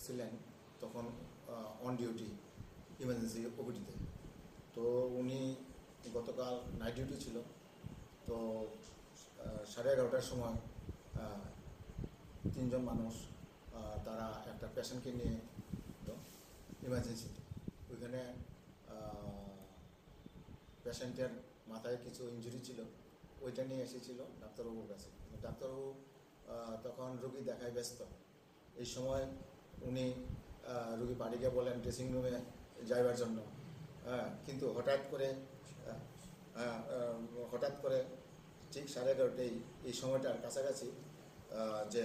ছিলেন তখন on duty emergency ওপিডিতে। তো উনি গতকাল নাইট ডিউটি ছিল। তো 11:30টার সময় তিনজন মানুষ তারা একটা পেশেন্টকে নিয়ে ইমার্জেন্সিতে। ওইখানে পেশেন্টের মাথায় কিছু ইনজুরি ছিল, ওইটা নিয়ে এসেছিল ডাক্তারবাবুর কাছে। ডাক্তারবাবু তখন রুগী দেখায় ব্যস্ত। এই সময় উনি রুগী বাড়িকে বলেন ড্রেসিং রুমে যাইবার জন্য, কিন্তু হঠাৎ করে ঠিক 11:30টায় এই সময়টার কাছাকাছি যে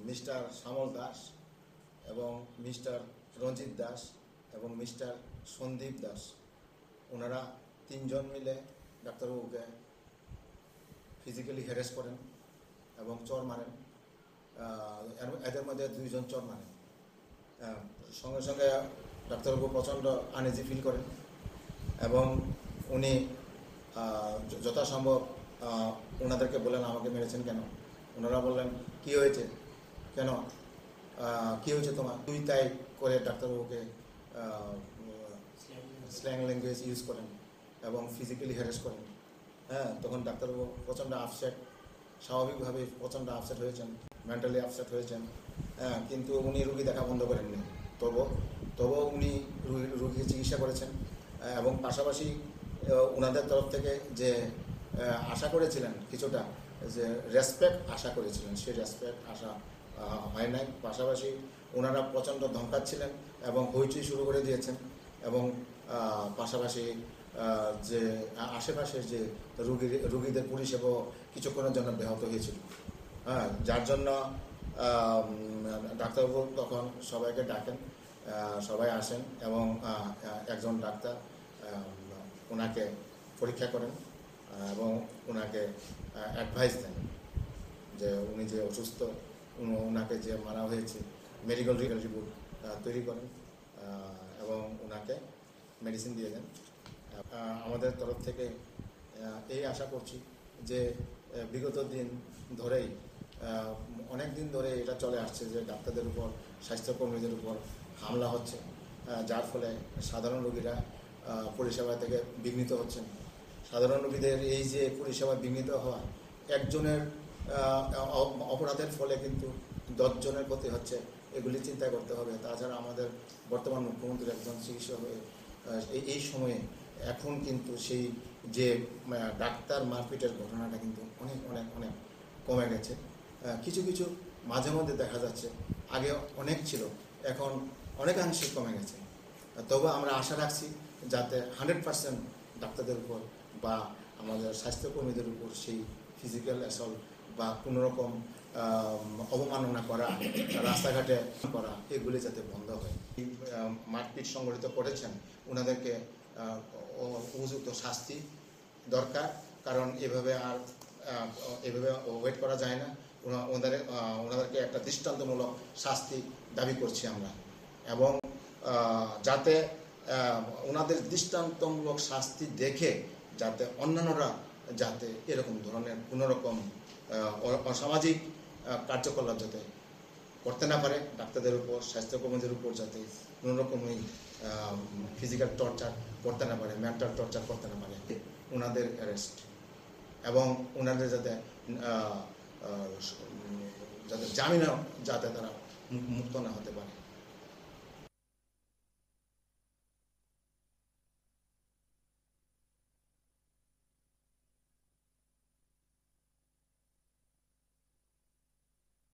মিস্টার শ্যামল দাস এবং মিস্টার রঞ্জিত দাস এবং মিস্টার সন্দীপ দাস, ওনারা তিনজন মিলে ডাক্তারবাবুকে ফিজিক্যালি হ্যারাস করেন এবং চর মারেন। এদের মধ্যে দুইজন চর মারেন। সঙ্গে সঙ্গে ডাক্তারবাবু প্রচণ্ড আনইজি ফিল করেন এবং উনি যথাসম্ভব ওনাদেরকে বললেন আমাকে মেরেছেন কেন। ওনারা বললেন কি হয়েছে, কেন, কি হয়েছে তোমার, তুই তাই করে ডাক্তারবাবুকে স্ল্যাং ল্যাঙ্গুয়েজ ইউজ করেন এবং ফিজিক্যালি হ্যারাস করেন। তখন ডাক্তারবাবু প্রচণ্ড আপসেট, স্বাভাবিকভাবে প্রচণ্ড আপসেট হয়েছেন, মেন্টালি আপসেট হয়েছেন। কিন্তু উনি রুগী দেখা বন্ধ করেননি। তবুও উনি রুগীকে চিকিৎসা করেছেন এবং পাশাপাশি ওনাদের তরফ থেকে যে আশা করেছিলেন কিছুটা, যে রেসপেক্ট আশা করেছিলেন, সেই রেসপেক্ট আশা হয় নাই। পাশাপাশি ওনারা প্রচণ্ড ধমকাচ্ছিলেন এবং হইচই শুরু করে দিয়েছেন এবং পাশাপাশি যে আশেপাশের যে রুগীদের পরিষেবা কিছুক্ষণের জন্য ব্যাহত হয়েছিল। যার জন্য ডাক্তারবাবু তখন সবাইকে ডাকেন, সবাই আসেন এবং একজন ডাক্তার ওনাকে পরীক্ষা করেন এবং ওনাকে অ্যাডভাইস দেন যে উনি যে অসুস্থ, ওনাকে যে মারা হয়েছে মেডিকেল রিপোর্ট তৈরি করেন এবং ওনাকে মেডিসিন দিয়ে দেন। আমাদের তরফ থেকে এই আশা করছি যে বিগত দিন ধরেই, অনেক দিন ধরে এটা চলে আসছে যে ডাক্তারদের উপর, স্বাস্থ্যকর্মীদের উপর হামলা হচ্ছে, যার ফলে সাধারণ রোগীরা পরিষেবা থেকে বিঘ্নিত হচ্ছেন। সাধারণ রোগীদের এই যে পরিষেবা বিঘ্নিত হওয়া, একজনের অপরাধের ফলে কিন্তু 10 জনের ক্ষতি হচ্ছে, এগুলি চিন্তা করতে হবে। তাছাড়া আমাদের বর্তমান মুখ্যমন্ত্রী একজন চিকিৎসক হয়ে এই সময়ে এখন কিন্তু সেই যে ডাক্তার মারপিটের ঘটনাটা কিন্তু অনেক অনেক অনেক কমে গেছে। কিছু কিছু মাঝে মধ্যে দেখা যাচ্ছে, আগে অনেক ছিল, এখন অনেকাংশে কমে গেছে। তবে আমরা আশা রাখছি যাতে 100% ডাক্তারদের উপর বা আমাদের স্বাস্থ্যকর্মীদের উপর সেই ফিজিক্যাল অ্যাসল্ট বা কোনোরকম অবমাননা করা, রাস্তাঘাটে করা, এগুলি যাতে বন্ধ হয়। মারপিট সংগঠিত করেছেন ওনাদেরকে উপযুক্ত শাস্তি দরকার, কারণ এভাবে ওয়েট করা যায় না। ওনাদেরকে একটা দৃষ্টান্তমূলক শাস্তি দাবি করছি আমরা, এবং যাতে ওনাদের দৃষ্টান্তমূলক শাস্তি দেখে যাতে অন্যান্যরা যাতে এরকম ধরনের কোনোরকম অসামাজিক কার্যকলাপ যাতে করতে না পারে, ডাক্তারদের উপর, স্বাস্থ্যকর্মীদের উপর যাতে কোনোরকমই ফিজিক্যাল টর্চার করতে না পারে, মেন্টাল টর্চার করতে না পারে, ওনাদের অ্যারেস্ট এবং ওনাদের যাতে জামিনেও যাতে তারা মুক্ত না হতে পারে।